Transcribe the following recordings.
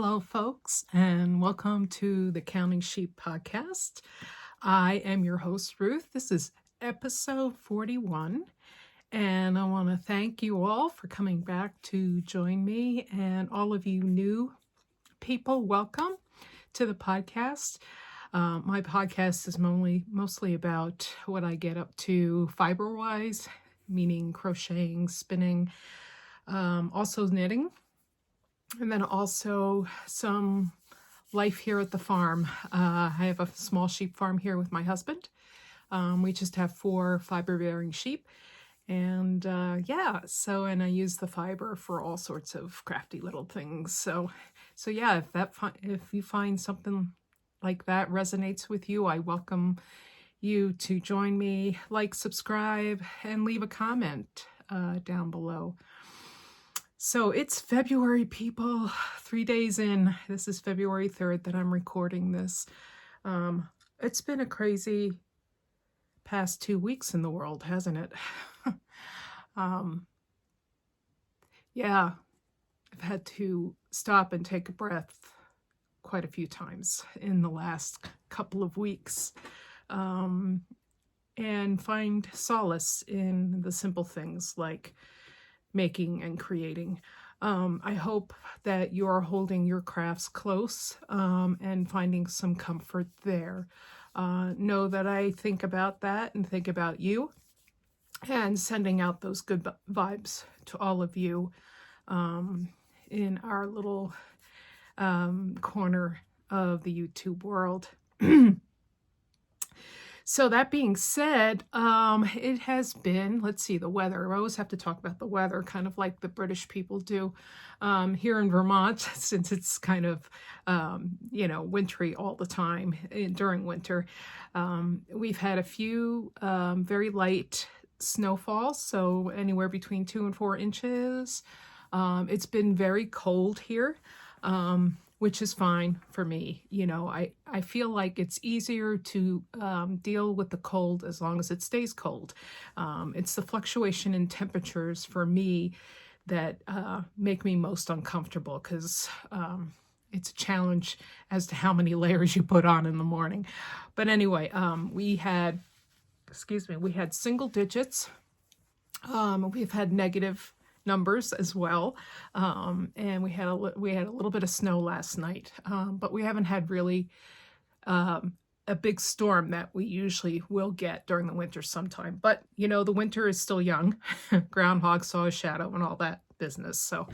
Hello, folks, and welcome to the Counting Sheep podcast. I am your host, Ruth. This is episode 41, and I want to thank you all for coming back to join me, and all of you new people, welcome to the podcast. My podcast is mostly about what I get up to fiber-wise, meaning crocheting, spinning, also knitting. And then also some life here at the farm. I have a small sheep farm here with my husband. We just have 4 fiber-bearing sheep. And and I use the fiber for all sorts of crafty little things. So yeah, if you find something like that resonates with you, I welcome you to join me, like, subscribe, and leave a comment down below. So it's February, people, 3 days in. This is February 3rd that I'm recording this. It's been a crazy past 2 weeks in the world, hasn't it? Yeah, I've had to stop and take a breath quite a few times in the last couple of weeks, and find solace in the simple things like making and creating. I hope that you're holding your crafts close and finding some comfort there. Know that I think about that and think about you, and sending out those good vibes to all of you in our little corner of the YouTube world. So that being said, it has been, let's see, the weather. I always have to talk about the weather, kind of like the British people do here in Vermont, since it's kind of, wintry all the time during winter. We've had a few very light snowfalls, so anywhere between 2 and 4 inches. It's been very cold here. Which is fine for me. I feel like it's easier to deal with the cold as long as it stays cold. It's the fluctuation in temperatures for me that make me most uncomfortable, because it's a challenge as to how many layers you put on in the morning. But anyway, we had single digits. We've had negative numbers as well, and we had a little bit of snow last night, but we haven't had really a big storm that we usually will get during the winter sometime. But the winter is still young. Groundhog saw a shadow and all that business. So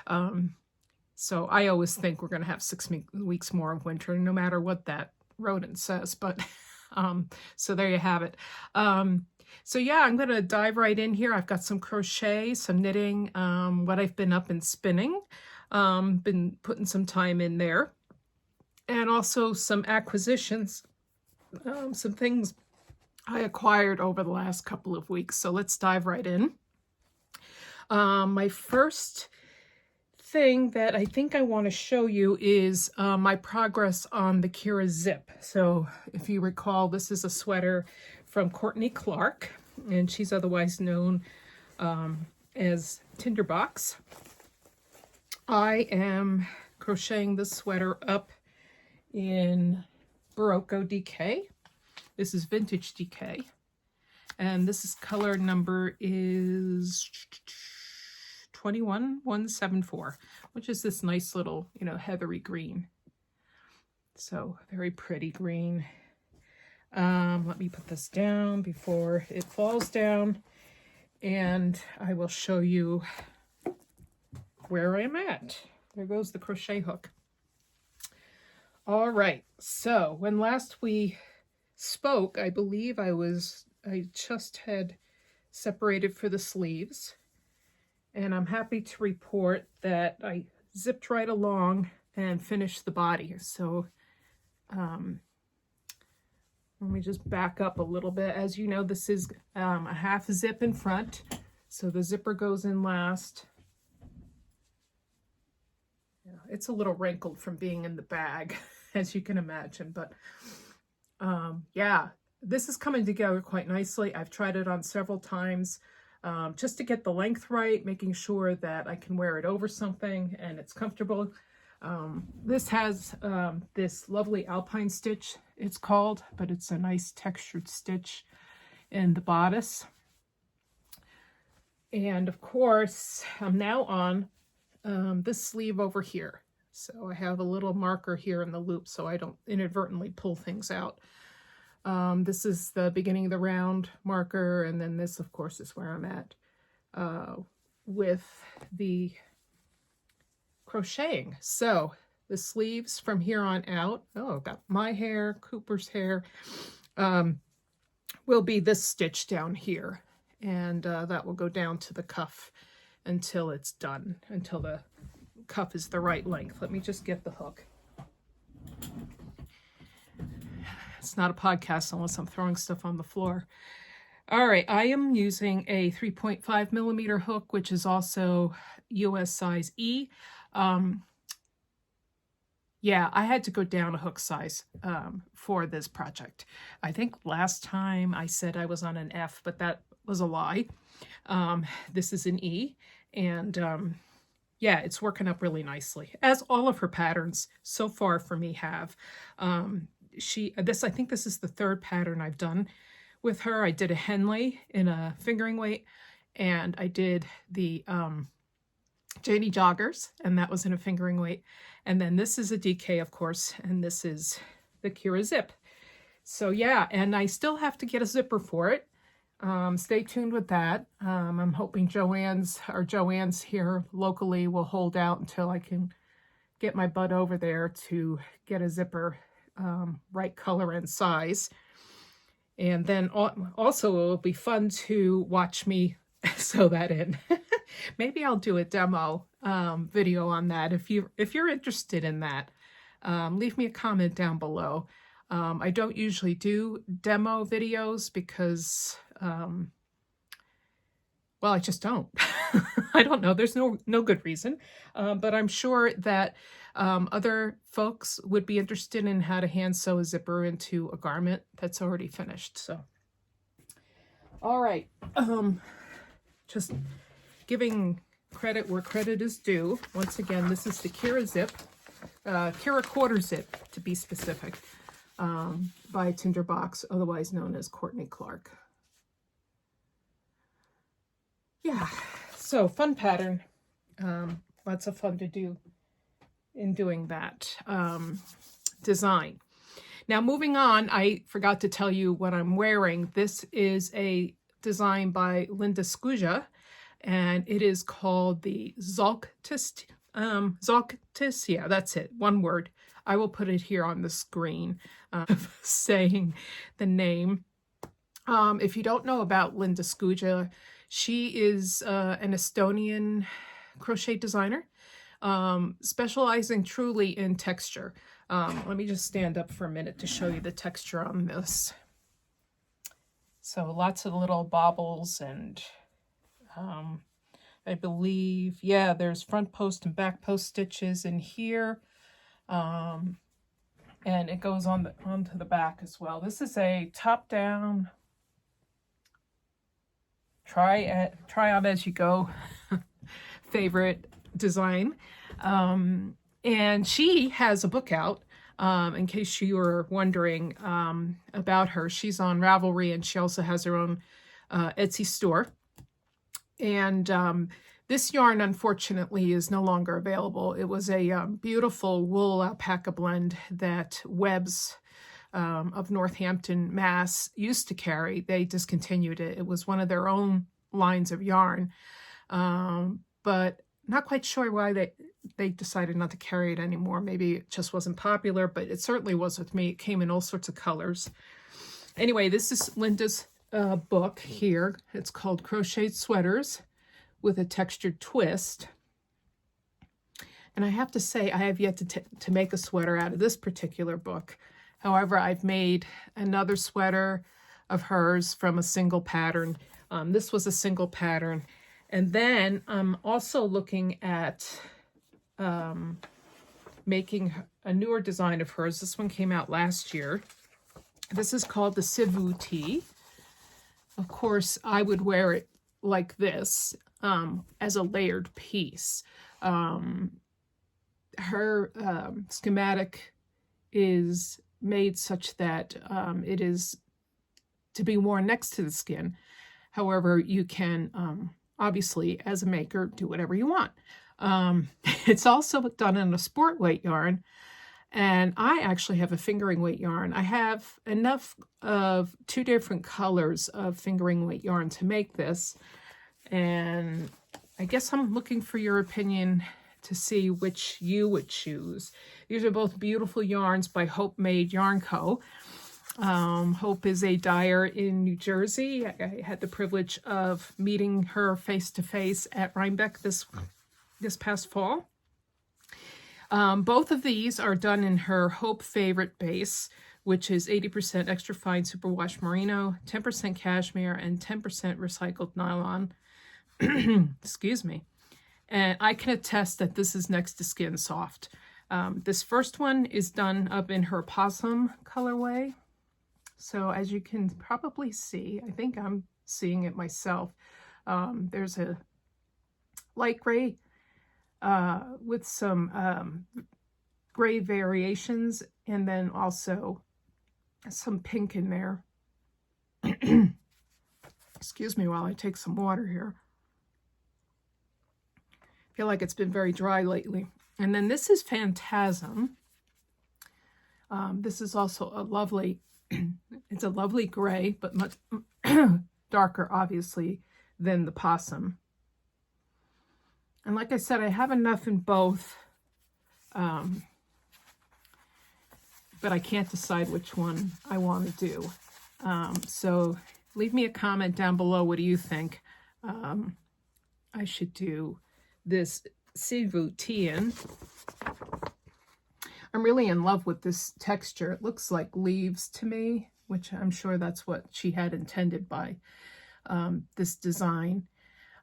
I always think we're going to have 6 weeks more of winter, no matter what that rodent says. But so there you have it. So yeah, I'm going to dive right in here. I've got some crochet, some knitting, what I've been up and spinning, been putting some time in there, and also some acquisitions, some things I acquired over the last couple of weeks. So let's dive right in. My first thing that I think I want to show you is my progress on the Keira Zip. So if you recall, this is a sweater from Courtney Clark, and she's otherwise known as Tinderbox. I am crocheting this sweater up in Barocco DK. This is vintage DK, and this is color number is 21174, which is this nice little, heathery green. So very pretty green. Let me put this down before it falls down, and I will show you where I'm at. There goes the crochet hook. All right, so when last we spoke, I believe I just had separated for the sleeves, and I'm happy to report that I zipped right along and finished the body. So let me just back up a little bit. As you know, this is a half zip in front, so the zipper goes in last. Yeah, it's a little wrinkled from being in the bag, as you can imagine, but yeah, this is coming together quite nicely. I've tried it on several times just to get the length right, making sure that I can wear it over something and it's comfortable. This has this lovely alpine stitch, it's called, but it's a nice textured stitch in the bodice. And of course, I'm now on this sleeve over here. So I have a little marker here in the loop so I don't inadvertently pull things out. This is the beginning of the round marker, and then this, of course, is where I'm at with the crocheting. So the sleeves from here on out, oh, got my hair, Cooper's hair, will be this stitch down here. And that will go down to the cuff until it's done, until the cuff is the right length. Let me just get the hook. It's not a podcast unless I'm throwing stuff on the floor. All right, I am using a 3.5 millimeter hook, which is also US size E. Yeah, I had to go down a hook size for this project. I think last time I said I was on an F, but that was a lie. This is an E, and yeah, it's working up really nicely, as all of her patterns so far for me have. I think this is the third pattern I've done with her. I did a Henley in a fingering weight, and I did the Janie joggers, and that was in a fingering weight. And then this is a DK, of course, and this is the Keira Zip. So yeah, and I still have to get a zipper for it. Stay tuned with that. I'm hoping Joann's here locally will hold out until I can get my butt over there to get a zipper right color and size. And then also it will be fun to watch me sew that in. Maybe I'll do a demo video on that. If you're interested in that, leave me a comment down below. I don't usually do demo videos because, well, I just don't. I don't know. There's no good reason. But I'm sure that other folks would be interested in how to hand sew a zipper into a garment that's already finished. So, all right. Just giving credit where credit is due. Once again, this is the Keira Zip, Keira Quarter Zip to be specific, by Tinderbox, otherwise known as Courtney Clark. Yeah, so fun pattern. Lots of fun to do in doing that design. Now moving on, I forgot to tell you what I'm wearing. This is a design by Linda Skuja, and it is called the Zalktis. Zalktis, yeah, that's it, one word. I will put it here on the screen, saying the name. If you don't know about Linda Skuja, she is an Estonian crochet designer, specializing truly in texture. Let me just stand up for a minute to show you the texture on this. So lots of little bobbles and I believe, yeah, there's front post and back post stitches in here. And it goes onto the back as well. This is a top-down, try on as you go favorite design. And she has a book out, in case you were wondering about her. She's on Ravelry, and she also has her own Etsy store. And this yarn, unfortunately, is no longer available. It was a beautiful wool alpaca blend that Webb's of Northampton, Mass. used to carry. They discontinued it. It was one of their own lines of yarn, but not quite sure why they decided not to carry it anymore. Maybe it just wasn't popular, but it certainly was with me. It came in all sorts of colors. Anyway, this is Linda's book here. It's called Crocheted Sweaters with a Textured Twist. And I have to say, I have yet to make a sweater out of this particular book. However, I've made another sweater of hers from a single pattern. This was a single pattern. And then I'm also looking at making a newer design of hers. This one came out last year. This is called the Sivu Tee. Of course, I would wear it like this, as a layered piece. her schematic is made such that it is to be worn next to the skin. However, you can obviously, as a maker, do whatever you want. It's also done in a sport weight yarn, and I actually have a fingering weight yarn. I have enough of 2 different colors of fingering weight yarn to make this, and I guess I'm looking for your opinion to see which you would choose. These are both beautiful yarns by Hope Made Yarn Co. Hope is a dyer in New Jersey. I had the privilege of meeting her face-to-face at Rhinebeck this past fall. Both of these are done in her Hope Favorite base, which is 80% extra fine superwash merino, 10% cashmere, and 10% recycled nylon. Excuse me. And I can attest that this is next to skin soft. This first one is done up in her possum colorway. So as you can probably see, I think I'm seeing it myself. There's a light gray with some gray variations, and then also some pink in there. Excuse me while I take some water here. I feel like it's been very dry lately. And then this is Phantasm. This is also a lovely, it's a lovely gray, but much darker, obviously, than the possum. And like I said, I have enough in both, but I can't decide which one I want to do. So leave me a comment down below. What do you think I should do this Sivu Tee in? I'm really in love with this texture. It looks like leaves to me, which I'm sure that's what she had intended by this design.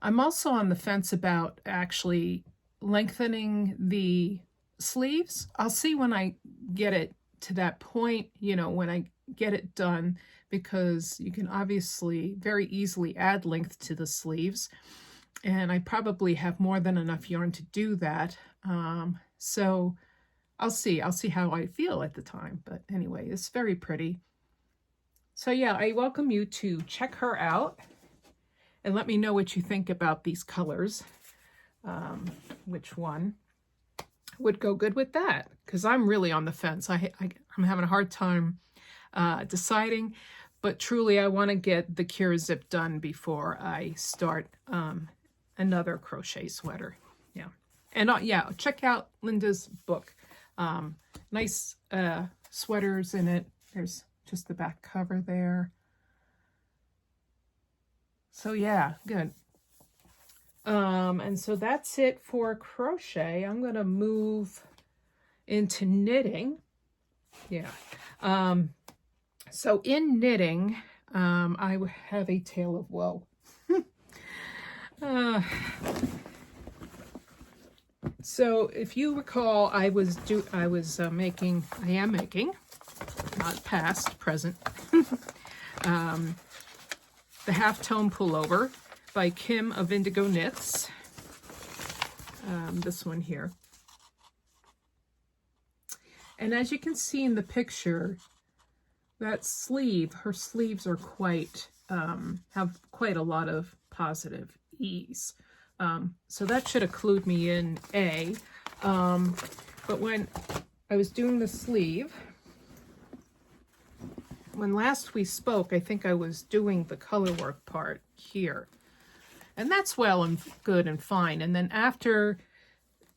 I'm also on the fence about actually lengthening the sleeves. I'll see when I get it to that point, you know, when I get it done, because you can obviously very easily add length to the sleeves. And I probably have more than enough yarn to do that. So I'll see how I feel at the time. But anyway, it's very pretty. So yeah, I welcome you to check her out and let me know what you think about these colors. Which one would go good with that? Because I'm really on the fence. I'm having a hard time deciding. But truly, I want to get the Keira Zip done before I start another crochet sweater. Yeah. And yeah, check out Linda's book. Nice sweaters in it. There's just the back cover there. So yeah, good. And so that's it for crochet. I'm going to move into knitting. Yeah. So in knitting, I have a tale of woe. So if you recall, I am making, not past, present, the Halftone Pullover by Kim of Indigo Knits. This one here. And as you can see in the picture, that sleeve, her sleeves are quite, have quite a lot of positive ease. So that should have clued me in A. But when I was doing the sleeve, when last we spoke, I think I was doing the color work part here. And that's well and good and fine. And then after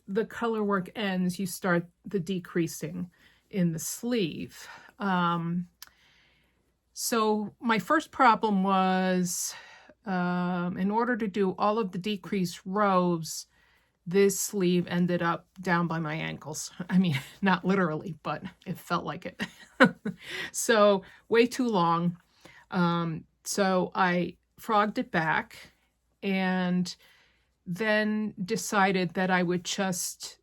the color work ends, you start the decreasing in the sleeve. So my first problem was, in order to do all of the decreased rows, this sleeve ended up down by my ankles. I mean, not literally, but it felt like it. So way too long. So I frogged it back and then decided that I would just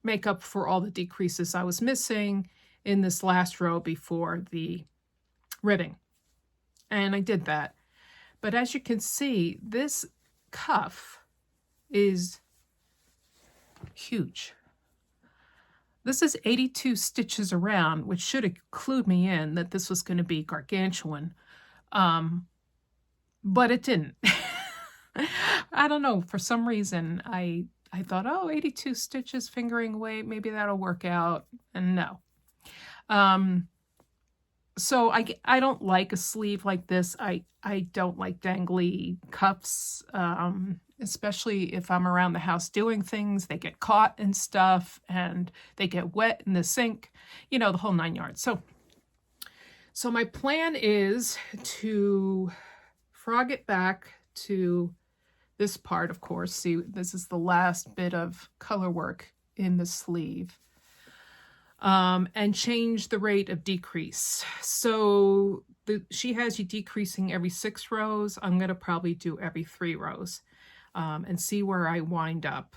make up for all the decreases I was missing in this last row before the ribbing. And I did that. But as you can see, this cuff is huge. This is 82 stitches around, which should have clued me in that this was going to be gargantuan. But it didn't. I don't know. For some reason, I thought, oh, 82 stitches fingering away, maybe that'll work out. And no. So I don't like a sleeve like this. I don't like dangly cuffs, especially if I'm around the house doing things. They get caught and stuff, and they get wet in the sink, you know, the whole 9 yards. So my plan is to frog it back to this part, of course. See, this is the last bit of color work in the sleeve. And change the rate of decrease. So she has you decreasing every 6 rows. I'm going to probably do every 3 rows and see where I wind up.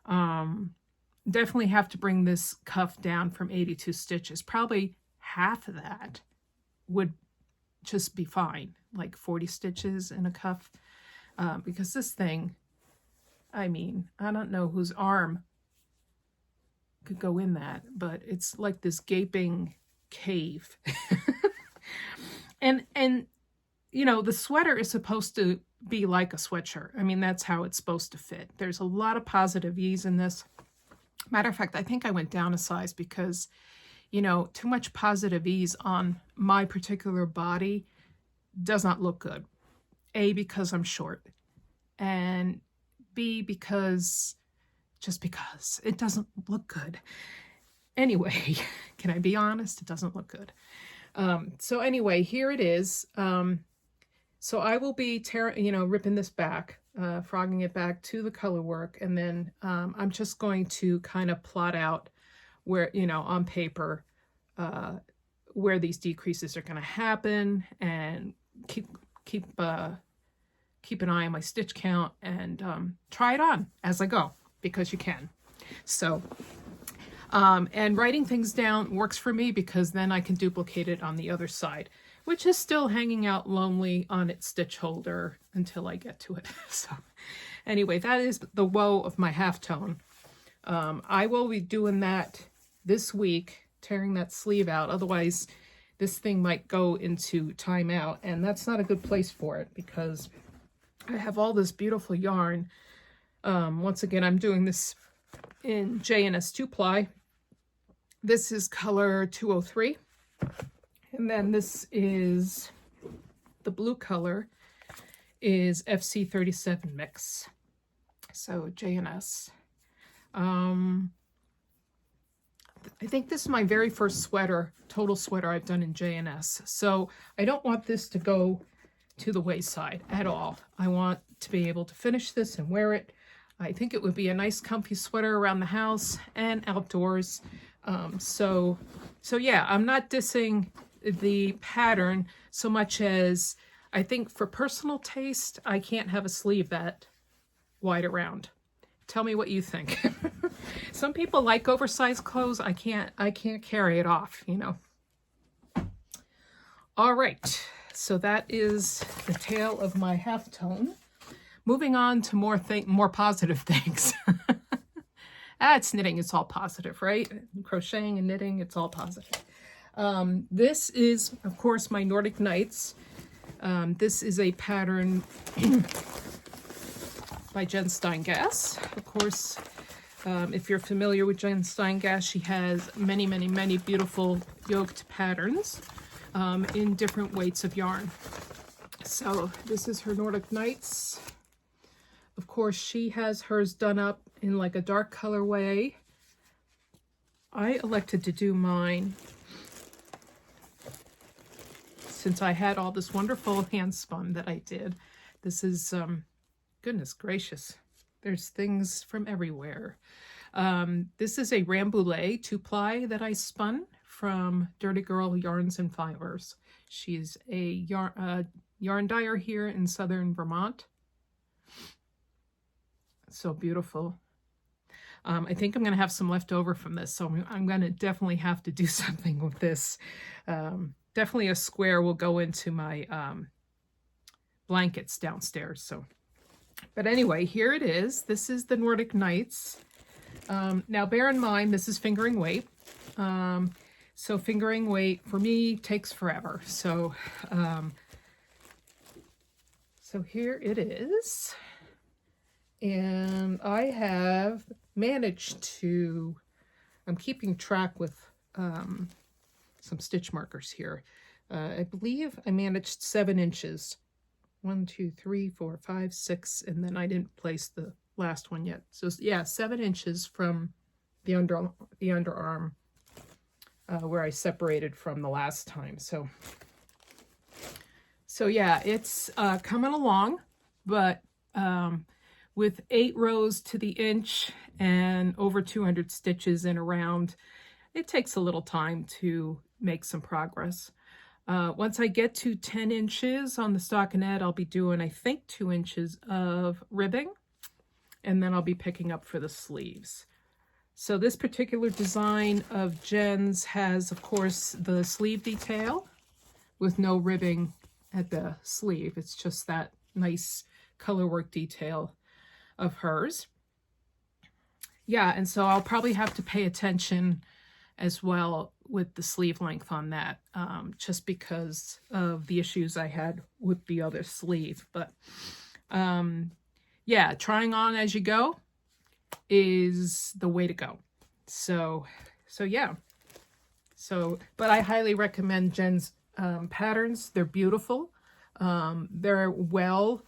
Definitely have to bring this cuff down from 82 stitches. Probably half of that would just be fine, like 40 stitches in a cuff. Because this thing, I mean, I don't know whose arm could go in that, but it's like this gaping cave. and you know, the sweater is supposed to be like a sweatshirt. I mean, that's how it's supposed to fit. There's a lot of positive ease in this. Matter of fact, I think I went down a size because, you know, too much positive ease on my particular body does not look good. A, because I'm short, and B, because it doesn't look good. Anyway, can I be honest? It doesn't look good. So anyway, here it is. So I will be ripping this back, frogging it back to the color work, and then I'm just going to kind of plot out where, you know, on paper, where these decreases are going to happen, and keep an eye on my stitch count, and try it on as I go, because you can. So, and writing things down works for me because then I can duplicate it on the other side, which is still hanging out lonely on its stitch holder until I get to it. So anyway, that is the woe of my halftone. I will be doing that this week, tearing that sleeve out. Otherwise, this thing might go into timeout, and that's not a good place for it because I have all this beautiful yarn. Once again, I'm doing this in J&S 2-ply. This is color 203. And then this is, the blue color is FC37 mix. So J&S. I think this is my very first sweater, total sweater I've done in J&S. So I don't want this to go to the wayside at all. I want to be able to finish this and wear it. I think it would be a nice comfy sweater around the house and outdoors. So yeah, I'm not dissing the pattern so much as I think for personal taste, I can't have a sleeve that wide around. Tell me what you think. Some people like oversized clothes. I can't carry it off, you know. All right. So that is the tale of my halftone. Moving on to more positive things. It's knitting. It's all positive, right? Crocheting and knitting, it's all positive. This is, of course, my Nordic Nights. This is a pattern by Jenn Steingass. Of course, if you're familiar with Jenn Steingass, she has many, many, many beautiful yoked patterns in different weights of yarn. So this is her Nordic Nights. Of course, she has hers done up in like a dark colorway. I elected to do mine since I had all this wonderful hand spun that I did. This is, goodness gracious, there's things from everywhere. This is a Rambouillet 2-ply that I spun from Dirty Girl Yarns and Fibers. She's a yarn dyer here in southern Vermont. So beautiful. I think I'm going to have some left over from this, so I'm going to definitely have to do something with this. Definitely a square will go into my blankets downstairs. So, but anyway, here it is. This is the Nordic Nights. Now bear in mind, this is fingering weight. So fingering weight for me takes forever. So, so here it is. And I have managed to, I'm keeping track with some stitch markers here. I believe I managed 7 inches. 1, 2, 3, 4, 5, 6, and then I didn't place the last one yet. So yeah, 7 inches from the underarm where I separated from the last time. So yeah, it's coming along, but with 8 rows to the inch and over 200 stitches in a round, it takes a little time to make some progress. Once I get to 10 inches on the stockinette, I'll be doing, I think, 2 inches of ribbing, and then I'll be picking up for the sleeves. So this particular design of Jenn's has, of course, the sleeve detail with no ribbing at the sleeve. It's just that nice color work detail of hers. Yeah, and so I'll probably have to pay attention as well with the sleeve length on that, just because of the issues I had with the other sleeve. But yeah, trying on as you go is the way to go. So yeah. So, but I highly recommend Jenn's patterns. They're beautiful. They're well,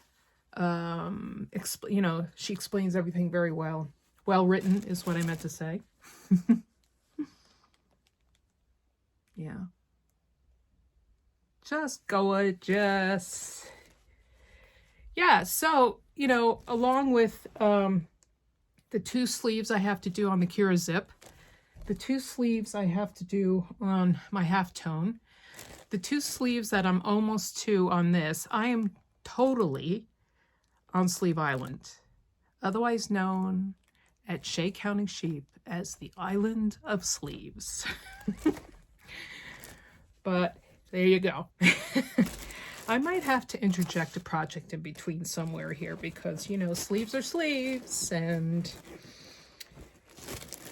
you know, she explains everything very well. Well written is what I meant to say. Yeah. Just gorgeous. Yeah, so, you know, along with the 2 sleeves I have to do on the Keira Zip, the 2 sleeves I have to do on my halftone, the 2 sleeves that I'm almost to on this, I am totally on Sleeve Island, otherwise known at Shea Counting Sheep as the Island of Sleeves. But there you go. I might have to interject a project in between somewhere here because, you know, sleeves are sleeves.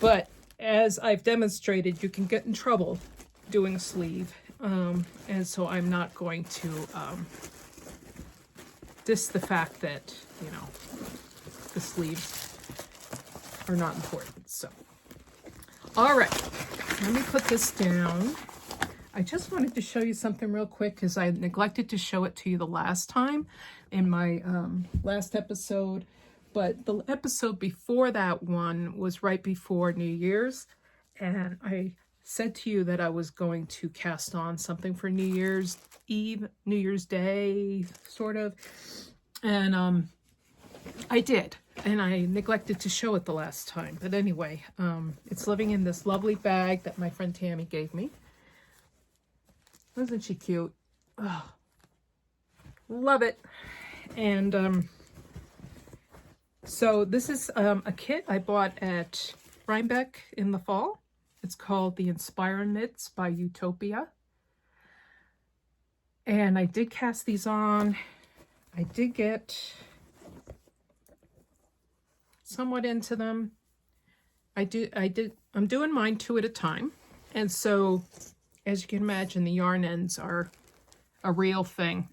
But as I've demonstrated, you can get in trouble doing a sleeve. And so I'm not going to diss the fact that, you know, the sleeves are not important. So, all right, let me put this down. I just wanted to show you something real quick because I neglected to show it to you the last time in my last episode. But the episode before that one was right before New Year's. And I said to you that I was going to cast on something for New Year's Eve, New Year's Day, sort of. And I did. And I neglected to show it the last time. But anyway, it's living in this lovely bag that my friend Tammy gave me. Isn't she cute? Oh, love it. And so this is a kit I bought at Rhinebeck in the fall. It's called the Inspire Knits by Utopia. And I did cast these on. I did get somewhat into them. I'm doing mine 2 at a time. And so, as you can imagine, the yarn ends are a real thing.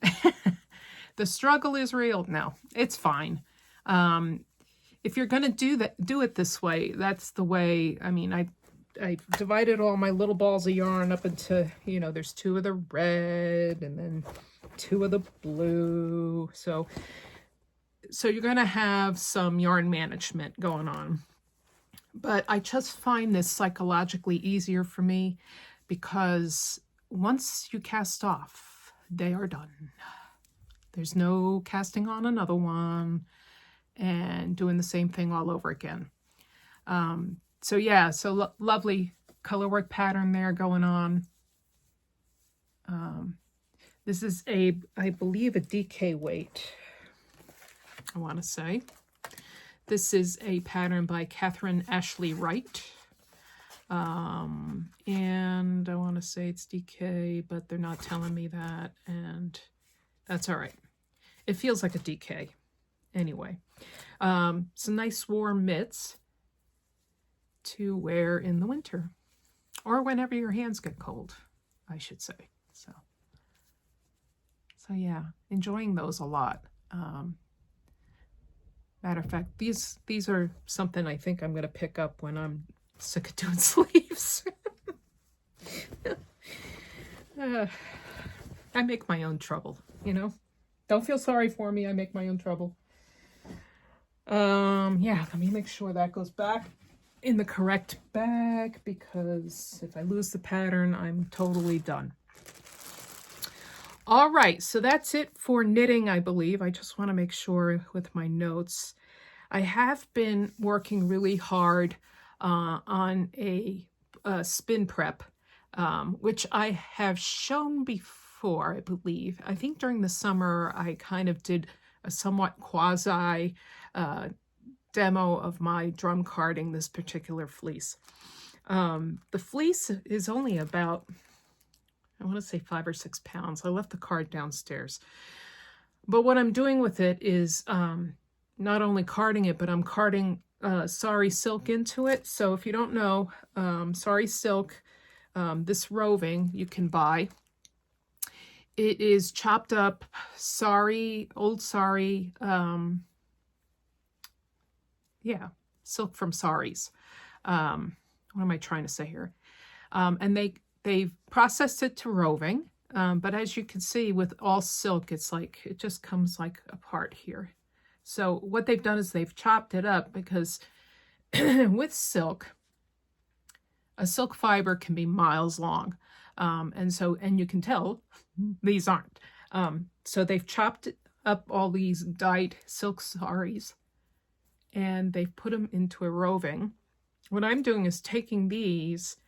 The struggle is real. No, it's fine. If you're going to do it this way, that's the way. I mean, I divided all my little balls of yarn up into, you know, there's 2 of the red and then 2 of the blue. So you're going to have some yarn management going on. But I just find this psychologically easier for me because once you cast off, they are done. There's no casting on another one and doing the same thing all over again. So yeah, so lovely color work pattern there going on. This is I believe a DK weight, I want to say. This is a pattern by Catherine Ashley Wright. And I want to say it's DK, but they're not telling me that, and that's all right. It feels like a DK. Anyway, some nice warm mitts. to wear in the winter, or whenever your hands get cold, I should say. So yeah, enjoying those a lot. Matter of fact, these are something I think I'm going to pick up when I'm sick of doing sleeves. I make my own trouble, you know. Don't feel sorry for me. I make my own trouble. Yeah, let me make sure that goes back in the correct bag, because if I lose the pattern, I'm totally done. All right, so that's it for knitting, I believe. I just want to make sure with my notes. I have been working really hard on a spin prep, which I have shown before, I believe. I think during the summer, I kind of did a somewhat quasi demo of my drum carding this particular fleece. The fleece is only about, I want to say 5 or 6 pounds. I left the card downstairs. But what I'm doing with it is not only carding it, but I'm carding sari silk into it. So if you don't know, sari silk, this roving you can buy. It is chopped up sari, old sari, yeah, silk from saris. What am I trying to say here? And they've processed it to roving. But as you can see with all silk, it's like, it just comes like apart here. So what they've done is they've chopped it up, because with silk, a silk fiber can be miles long. And you can tell these aren't. So they've chopped up all these dyed silk saris and they've put them into a roving. What I'm doing is taking these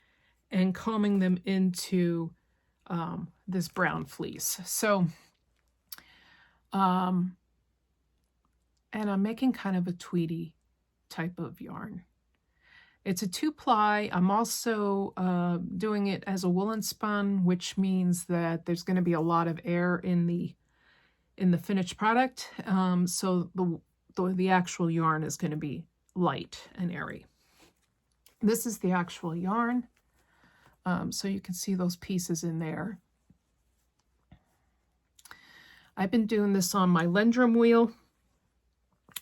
and combing them into this brown fleece. So, and I'm making kind of a tweedy type of yarn. It's a 2-ply. I'm also doing it as a woolen spun, which means that there's going to be a lot of air in the finished product. So the actual yarn is going to be light and airy. This is the actual yarn. So you can see those pieces in there. I've been doing this on my Lendrum wheel,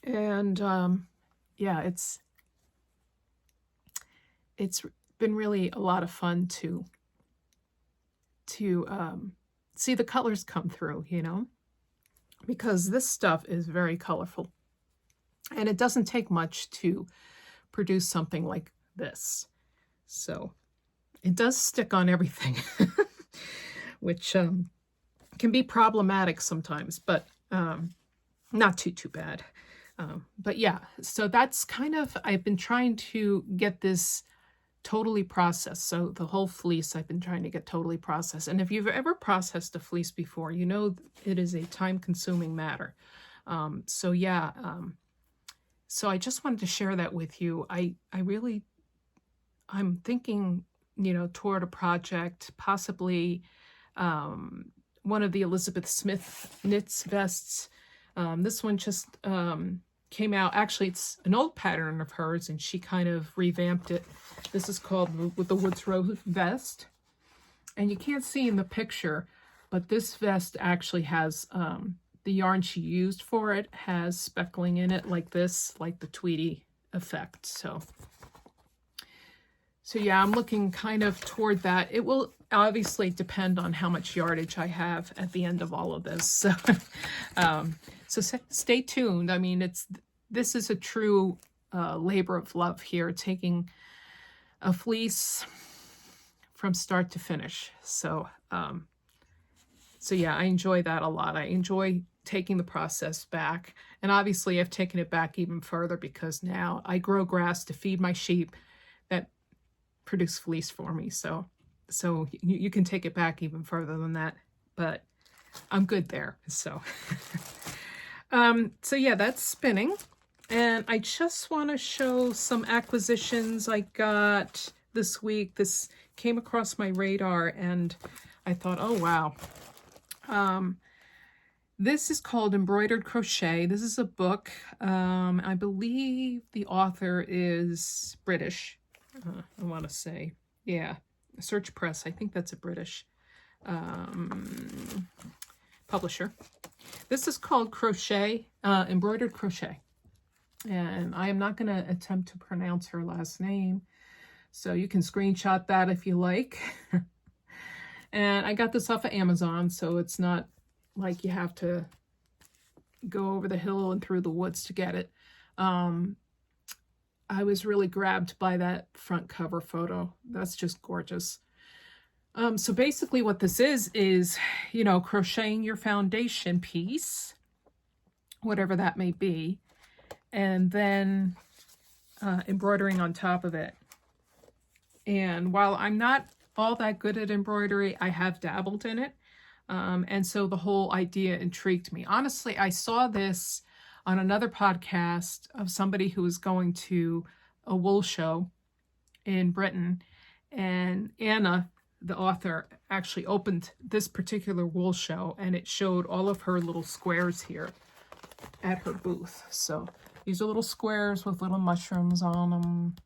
and yeah, it's been really a lot of fun to see the colors come through, you know, because this stuff is very colorful, and it doesn't take much to produce something like this. So it does stick on everything, which can be problematic sometimes, but not too bad. But yeah, so that's kind of, I've been trying to get this totally processed. So the whole fleece I've been trying to get totally processed. And if you've ever processed a fleece before, you know it is a time-consuming matter. So yeah, so I just wanted to share that with you. I'm thinking, you know, toward a project, possibly one of the Elizabeth Smith knits vests. This one just came out. Actually, it's an old pattern of hers, and she kind of revamped it. This is called with the Woods Rose vest. And you can't see in the picture, but this vest actually has the yarn she used for it has speckling in it like this, like the Tweety effect. So yeah, I'm looking kind of toward that. It will obviously depend on how much yardage I have at the end of all of this. So, so stay tuned. I mean, this is a true labor of love here, taking a fleece from start to finish. So, so yeah, I enjoy that a lot. I enjoy taking the process back. And obviously I've taken it back even further, because now I grow grass to feed my sheep that produce fleece for me. So you can take it back even further than that, but I'm good there. So, so yeah, that's spinning. And I just want to show some acquisitions I got this week. This came across my radar and I thought, oh, wow. This is called Embroidery Crochet. This is a book. I believe the author is British. I want to say, yeah, Search Press. I think that's a British publisher. This is called Crochet, Embroidered Crochet. And I am not going to attempt to pronounce her last name. So you can screenshot that if you like. And I got this off of Amazon, so it's not like you have to go over the hill and through the woods to get it. I was really grabbed by that front cover photo. That's just gorgeous. So basically what this is, you know, crocheting your foundation piece, whatever that may be, and then embroidering on top of it. And while I'm not all that good at embroidery, I have dabbled in it. And so the whole idea intrigued me. Honestly, I saw this on another podcast of somebody who was going to a wool show in Britain. And Anna, the author, actually opened this particular wool show, and it showed all of her little squares here at her booth. So these are little squares with little mushrooms on them.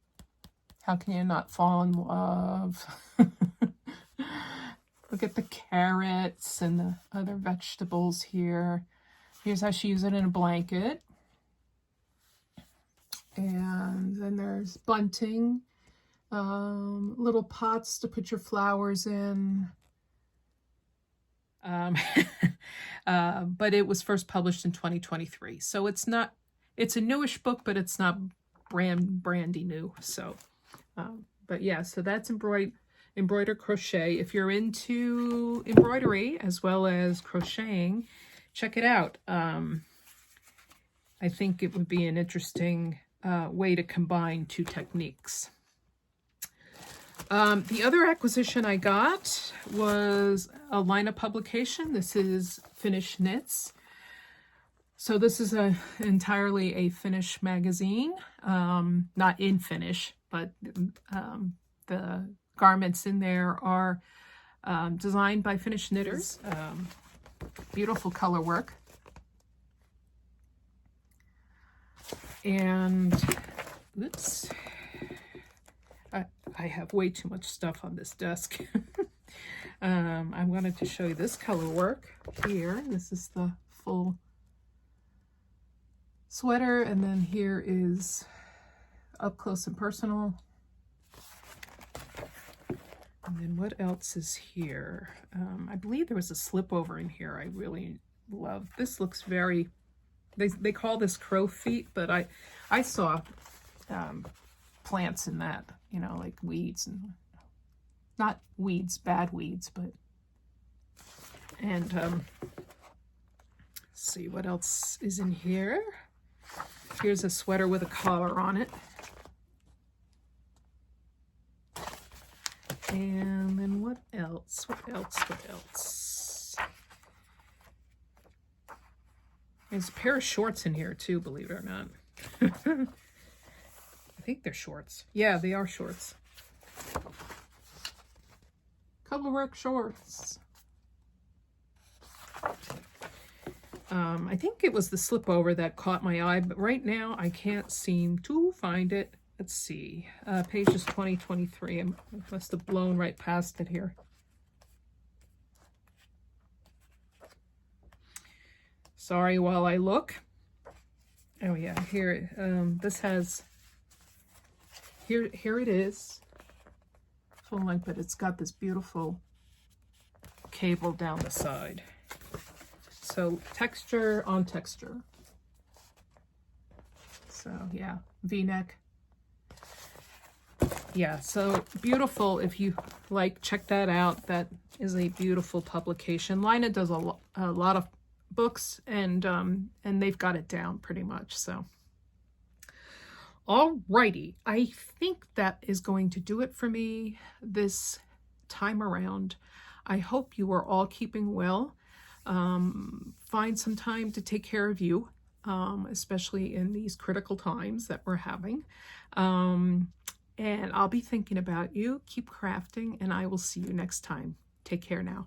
How can you not fall in love? Look at the carrots and the other vegetables here. Here's how she uses it in a blanket. And then there's bunting. Little pots to put your flowers in. But it was first published in 2023. So it's a newish book, but it's not brandy new. So, but yeah, so that's Embroider Crochet. If you're into embroidery as well as crocheting, check it out. I think it would be an interesting way to combine two techniques. The other acquisition I got was a Laine publication. This is Finnish Knits. So this is entirely a Finnish magazine, not in Finnish, but the garments in there are designed by Finnish knitters. Beautiful color work. And, oops, I have way too much stuff on this desk. I wanted to show you this color work here. This is the full sweater, and then here is up close and personal. And then what else is here? I believe there was a slip over in here I really love. This looks very, they call this crow feet, but I saw plants in that, you know, like weeds, and not weeds, bad weeds, but, and let's see what else is in here. Here's a sweater with a collar on it. And then what else? What else? There's a pair of shorts in here too, believe it or not. I think they're shorts. Yeah, they are shorts. Colorwork shorts. I think it was the slip over that caught my eye, but right now I can't seem to find it. Let's see. Page is 2023. I must have blown right past it here. Sorry while I look. Oh yeah, here. This has. Here it is. Full length, but it's got this beautiful cable down the side. So texture on texture. So yeah, V-neck. Yeah, so beautiful. If you like, check that out. That is a beautiful publication. Laine does a lot of books, and they've got it down pretty much. So, alrighty, I think that is going to do it for me this time around. I hope you are all keeping well. Find some time to take care of you, especially in these critical times that we're having. And I'll be thinking about you. Keep crafting, and I will see you next time. Take care now.